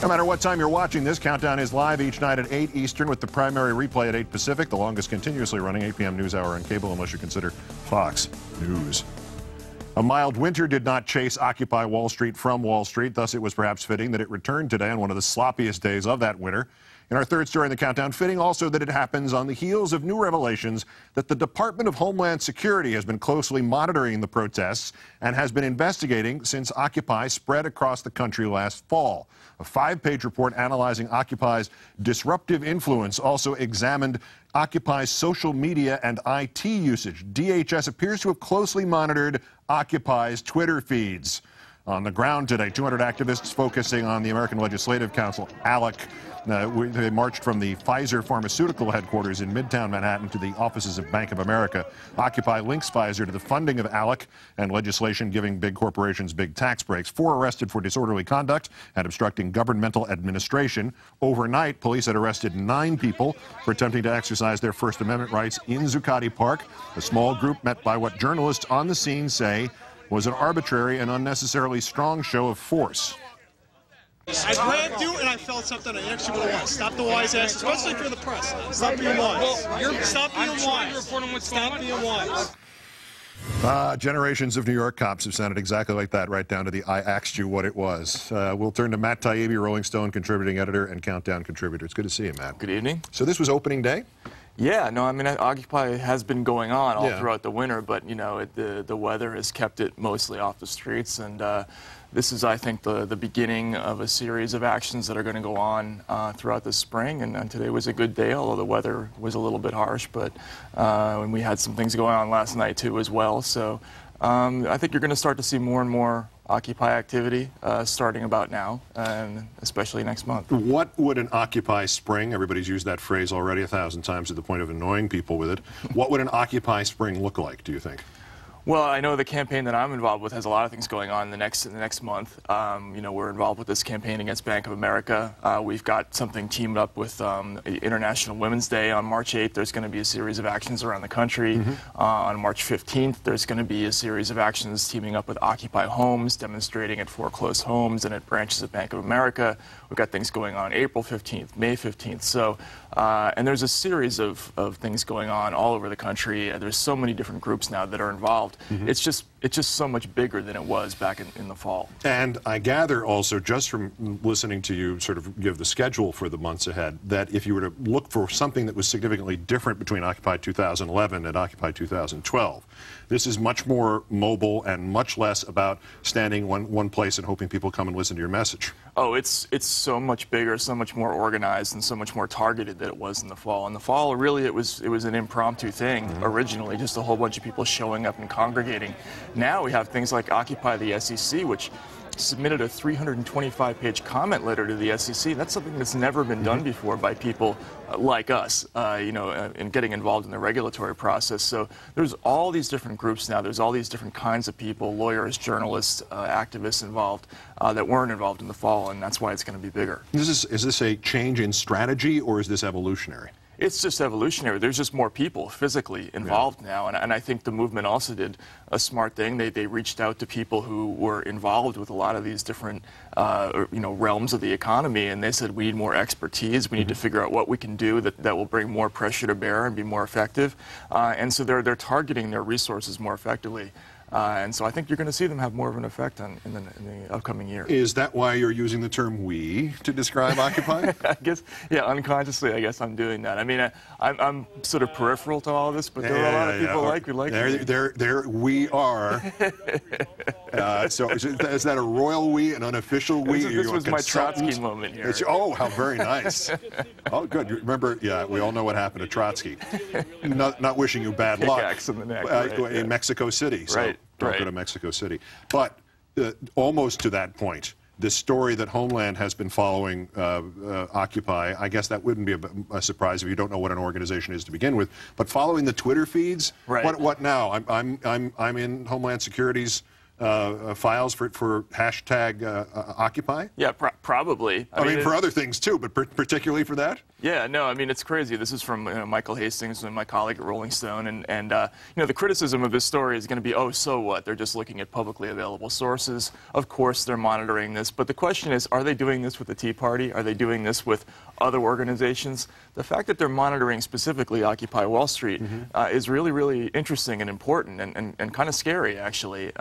No matter what time you're watching this, Countdown is live each night at 8 Eastern with the primary replay at 8 Pacific, the longest continuously running 8 p.m. news hour on cable unless you consider Fox News. A mild winter did not chase Occupy Wall Street from Wall Street, thus it was perhaps fitting that it returned today on one of the sloppiest days of that winter. In our third story in the Countdown, fitting also that it happens on the heels of new revelations that the Department of Homeland Security has been closely monitoring the protests and has been investigating since Occupy spread across the country last fall. A 5-page report analyzing Occupy's disruptive influence also examined Occupy's social media and IT usage. DHS appears to have closely monitored Occupy's Twitter feeds. On the ground today, 200 activists focusing on the American Legislative Council, ALEC. They marched from the Pfizer pharmaceutical headquarters in Midtown Manhattan to the offices of Bank of America. Occupy links Pfizer to the funding of ALEC and legislation giving big corporations big tax breaks. 4 arrested for disorderly conduct and obstructing governmental administration. Overnight, police had arrested 9 people for attempting to exercise their First Amendment rights in Zuccotti Park. A small group met by what journalists on the scene say was an arbitrary and unnecessarily strong show of force. I ran through and I felt something I actually would want. Stop the wise ass, especially for the press. Stop being wise. Stop being wise. Stop being wise. Generations of New York cops have sounded exactly like that, right down to the "I asked you what it was." We'll turn to Matt Taibbi, Rolling Stone contributing editor and Countdown contributor. It's good to see you, Matt. Good evening. So this was opening day? Yeah, no, I mean, Occupy has been going on all throughout the winter, but, you know, the weather has kept it mostly off the streets, and this is, I think, the beginning of a series of actions that are going to go on throughout the spring, and today was a good day, although the weather was a little bit harsh, but we had some things going on last night, too, as well, so I think you're going to start to see more and more Occupy activity starting about now, and especially next month. What would an Occupy spring, everybody's used that phrase already 1,000 times to the point of annoying people with it, what would an Occupy spring look like, do you think? Well, I know the campaign that I'm involved with has a lot of things going on in the next month. You know, we're involved with this campaign against Bank of America. We've got something teamed up with International Women's Day on March 8th. There's going to be a series of actions around the country. On March 15th, there's going to be a series of actions teaming up with Occupy Homes, demonstrating at foreclosed homes and at branches of Bank of America. We've got things going on April 15th, May 15th. So, and there's a series of things going on all over the country. There's so many different groups now that are involved. It's just so much bigger than it was back in the fall. And I gather also, just from listening to you sort of give the schedule for the months ahead, that if you were to look for something that was significantly different between Occupy 2011 and Occupy 2012, this is much more mobile and much less about standing one place and hoping people come and listen to your message. Oh, it's so much bigger, so much more organized, and so much more targeted than it was in the fall. In the fall, really, it was an impromptu thing originally, just a whole bunch of people showing up and congregating. Now we have things like Occupy the SEC, which submitted a 325-page comment letter to the SEC. That's something that's never been done before by people like us, you know, in getting involved in the regulatory process. So there's all these different groups now. There's all these different kinds of people, lawyers, journalists, activists involved that weren't involved in the fall, and that's why it's going to be bigger. Is this a change in strategy, or is this evolutionary? It's just evolutionary. There's just more people physically involved now, and I think the movement also did a smart thing. They reached out to people who were involved with a lot of these different you know, realms of the economy, and they said, we need more expertise. We need to figure out what we can do that will bring more pressure to bear and be more effective. And so they're targeting their resources more effectively. And so I think you're going to see them have more of an effect in the upcoming year. Is that why you're using the term "we" to describe Occupy? I guess, yeah, unconsciously, I guess I'm doing that. I mean, I'm sort of peripheral to all this, but there are a lot of people like There we are. So is that a royal we, an unofficial we? This was my Trotsky moment here. Oh, how very nice. Oh, good. You remember, yeah, we all know what happened to Trotsky. Not wishing you bad luck. Pickaxe in the neck, in Mexico City. So right. Don't go to Mexico City. But almost to that point, this story that Homeland has been following Occupy, I guess that wouldn't be a surprise if you don't know what an organization is to begin with. But following the Twitter feeds, what now? I'm in Homeland Security's files for hashtag Occupy? Yeah, Probably. I mean, for other things too, but particularly for that? Yeah, no, I mean, it's crazy. This is from Michael Hastings and my colleague at Rolling Stone, and you know, the criticism of this story is going to be, oh, so what? They're just looking at publicly available sources. Of course they're monitoring this, but the question is, are they doing this with the Tea Party? Are they doing this with other organizations? The fact that they're monitoring specifically Occupy Wall Street is really, really interesting and important and kind of scary, actually.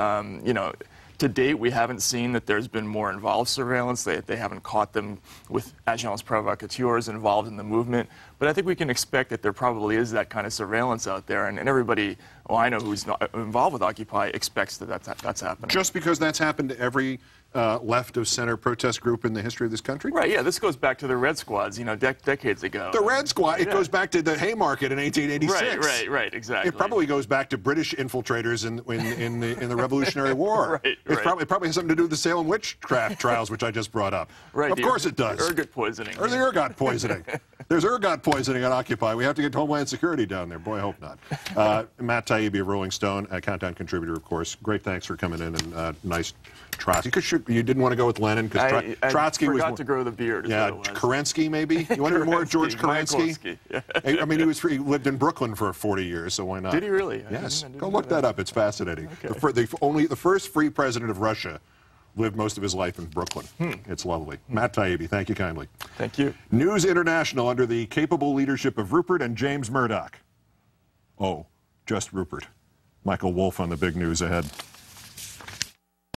You know, to date, we haven't seen that there's been more involved surveillance. They haven't caught them with agents provocateurs involved in the movement. But I think we can expect that there probably is that kind of surveillance out there. And everybody, well, I know who's not involved with Occupy expects that that's happening. Just because that's happened to every left of center protest group in the history of this country? Right, yeah, this goes back to the Red Squads, you know, decades ago. The Red Squad, it goes back to the Haymarket in 1886. Right, exactly. It probably goes back to British infiltrators in the Revolutionary War. Right. It probably has something to do with the Salem witchcraft trials, which I just brought up. Right. Of course it does. Ergot poisoning. Or the ergot poisoning. There's ergot poisoning on Occupy. We have to get Homeland Security down there. Boy, I hope not. Matt Taibbi of Rolling Stone, a Countdown contributor, of course. Great, thanks for coming in, and nice Trotsky. You didn't want to go with Lenin because Trotsky was. I forgot to grow the beard. Yeah, Kerensky maybe. You wanted more George Kerensky? Yeah. I mean, he lived in Brooklyn for 40 years, so why not? Did he really? Yes. Go look that up. It's fascinating. Okay. The first free president of Russia lived most of his life in Brooklyn. It's lovely. Matt Taibbi, thank you kindly. Thank you. News International under the capable leadership of Rupert and James Murdoch. Oh, just Rupert. Michael Wolff on the big news ahead.